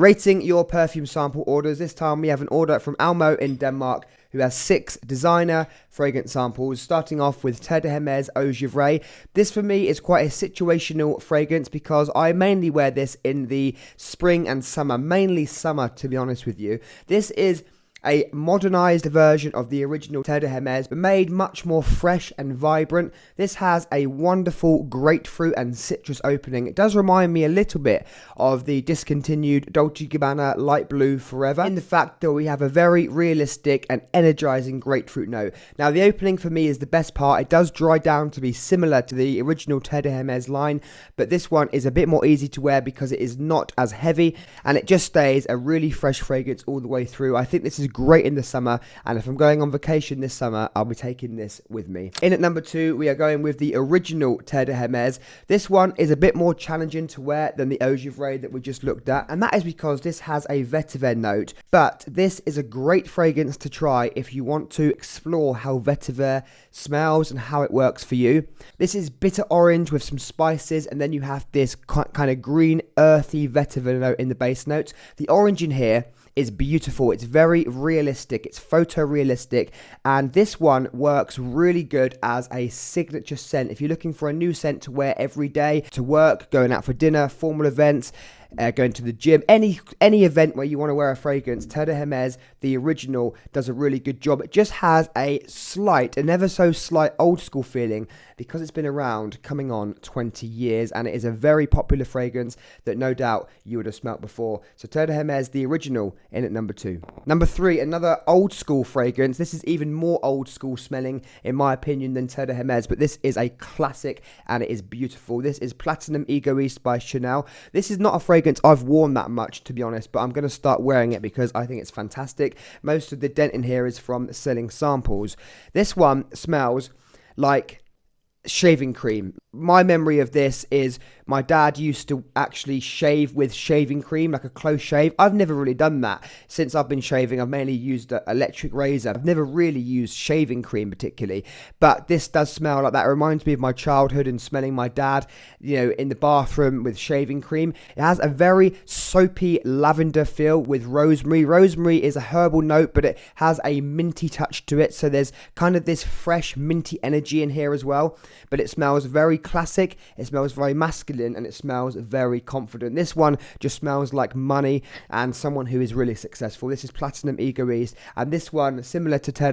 Rating your perfume sample orders. This time we have an order from Almo in Denmark, who has 6 designer fragrance samples, starting off with Terre Eau Givrée. This for me is quite a situational fragrance because I mainly wear this in the spring and summer, mainly summer to be honest with you. This is a modernized version of the original Terre but made much more fresh and vibrant. This has a wonderful grapefruit and citrus opening. It does remind me a little bit of the discontinued Dolce & Gabbana Light Blue Forever, in the fact that we have a very realistic and energizing grapefruit note. Now the opening for me is the best part. It does dry down to be similar to the original Terre line, but this one is a bit more easy to wear because it is not as heavy and it just stays a really fresh fragrance all the way through. I think this is great in the summer, and if I'm going on vacation this summer, I'll be taking this with me. In at number 2, we are going with the original Terre This one is a bit more challenging to wear than the Eau Givrée that we just looked at, and that is because this has a vetiver note, but this is a great fragrance to try if you want to explore how vetiver smells and how it works for you. This is bitter orange with some spices, and then you have this kind of green earthy vetiver note in the base notes. The orange in here is beautiful. It's very realistic. It's photorealistic, and this one works really good as a signature scent. If you're looking for a new scent to wear every day, to work, going out for dinner, formal events, going to the gym, any event where you want to wear a fragrance, Terre the original, does a really good job. It just has a slight, an ever so slight old school feeling because it's been around coming on 20 years, and it is a very popular fragrance that no doubt you would have smelt before. So Terre the original in at number 2. Number 3, another old school fragrance. This is even more old school smelling in my opinion than Terre but this is a classic and it is beautiful. This is Platinum Égoïste by Chanel. This is not a fragrance I've worn that much to be honest, but I'm going to start wearing it because I think it's fantastic. Most of the dent in here is from selling samples. This one smells like shaving cream. My memory of this is my dad used to actually shave with shaving cream, like a close shave. I've never really done that. Since I've been shaving, I've mainly used an electric razor. I've never really used shaving cream particularly, but this does smell like that. It reminds me of my childhood and smelling my dad, you know, in the bathroom with shaving cream. It has a very soapy lavender feel with rosemary. Rosemary is a herbal note, but it has a minty touch to it. So there's kind of this fresh minty energy in here as well, but it smells very classic, it smells very masculine, and it smells very confident. This one just smells like money and someone who is really successful. This is Platinum Égoïste, and this one, similar to Terre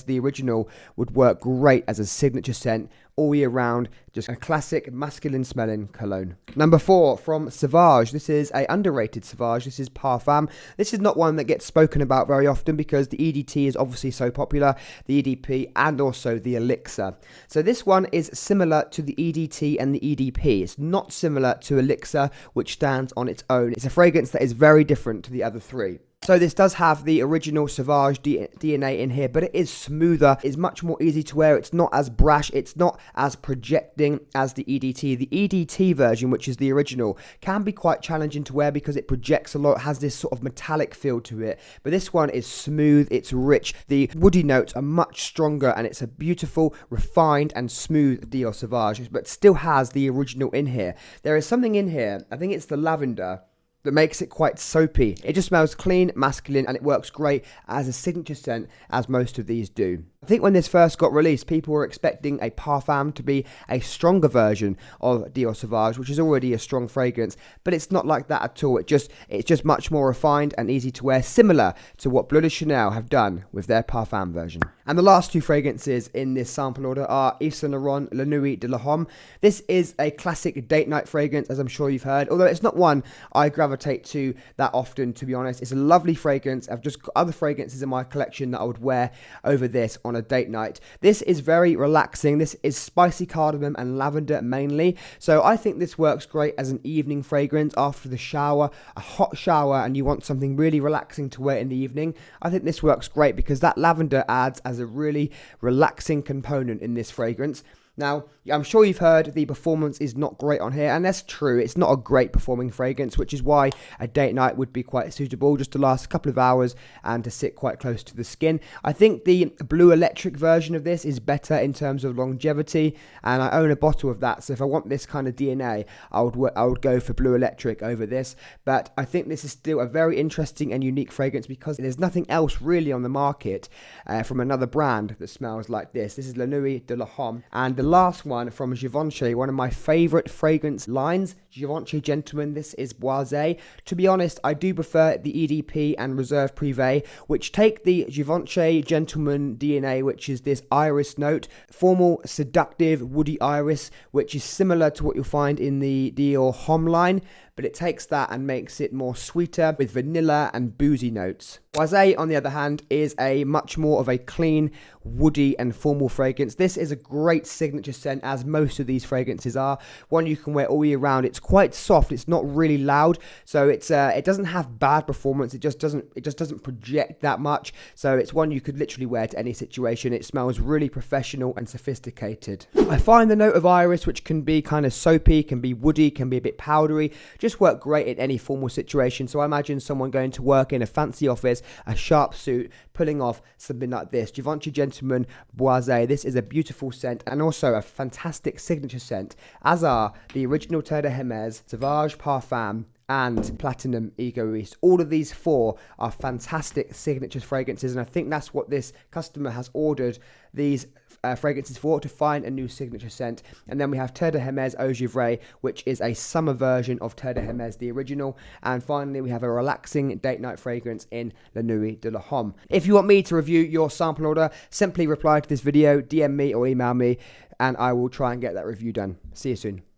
the original, would work great as a signature scent all year round. Just a classic masculine smelling cologne. Number 4, from Sauvage. This is a underrated Sauvage. This is Parfum. This is not one that gets spoken about very often because the EDT is obviously so popular, the EDP and also the Elixir. So this one is similar to the EDT and the EDP. It's not similar to Elixir, which stands on its own. It's a fragrance that is very different to the other 3. So this does have the original Sauvage DNA in here, but it is smoother, it's much more easy to wear, it's not as brash, it's not as projecting as the EDT. The EDT version, which is the original, can be quite challenging to wear because it projects a lot, has this sort of metallic feel to it. But this one is smooth, it's rich, the woody notes are much stronger, and it's a beautiful, refined and smooth Dior Sauvage, but still has the original in here. There is something in here, I think it's the lavender, that makes it quite soapy. It just smells clean, masculine, and it works great as a signature scent, as most of these do. I think when this first got released, people were expecting a Parfum to be a stronger version of Dior Sauvage, which is already a strong fragrance, but it's not like that at all. It's just much more refined and easy to wear, similar to what Bleu de Chanel have done with their Parfum version. And the last 2 fragrances in this sample order are Yves Saint Laurent La Nuit de l'Homme. This is a classic date night fragrance, as I'm sure you've heard, although it's not one I gravitate to that often, to be honest. It's a lovely fragrance. I've just got other fragrances in my collection that I would wear over this on a date night. This is very relaxing. This is spicy cardamom and lavender mainly, so I think this works great as an evening fragrance after the shower, a hot shower, and you want something really relaxing to wear in the evening. I think this works great because that lavender adds as a really relaxing component in this fragrance. Now, I'm sure you've heard the performance is not great on here, and that's true. It's not a great performing fragrance, which is why a date night would be quite suitable, just to last a couple of hours and to sit quite close to the skin. I think the blue electric version of this is better in terms of longevity, and I own a bottle of that, so if I want this kind of DNA, I would go for blue electric over this. But I think this is still a very interesting and unique fragrance because there's nothing else really on the market from another brand that smells like this. This is La Nuit de la Homme, and the last one from Givenchy, one of my favorite fragrance lines, Givenchy Gentleman. This is BOISEE. To be honest, I do prefer the EDP and Reserve Privé, which take the Givenchy Gentleman DNA, which is this iris note, formal, seductive, woody iris, which is similar to what you'll find in the Dior Homme line, but it takes that and makes it more sweeter with vanilla and boozy notes. BOISEE, on the other hand, is a much more of a clean, woody and formal fragrance. This is a great signature scent, as most of these fragrances are. One you can wear all year round. It's quite soft. It's not really loud, so it doesn't have bad performance. It just doesn't project that much. So it's one you could literally wear to any situation. It smells really professional and sophisticated. I find the note of iris, which can be kind of soapy, can be woody, can be a bit powdery, just work great in any formal situation. So I imagine someone going to work in a fancy office, a sharp suit, pulling off something like this. Givenchy Gentleman BOISEE. This is a beautiful scent and also a fantastic signature scent, as are the original Terre de Hermes, Sauvage, Parfum, and Platinum Egoïste. All of these four are fantastic signature fragrances, and I think that's what this customer has ordered these fragrances for, to find a new signature scent. And then we have Terre de Hermes Eau Givrée, which is a summer version of Terre de Hermes, the original. And finally, we have a relaxing date night fragrance in La Nuit de la Homme. If you want me to review your sample order, simply reply to this video, DM me or email me, and I will try and get that review done. See you soon.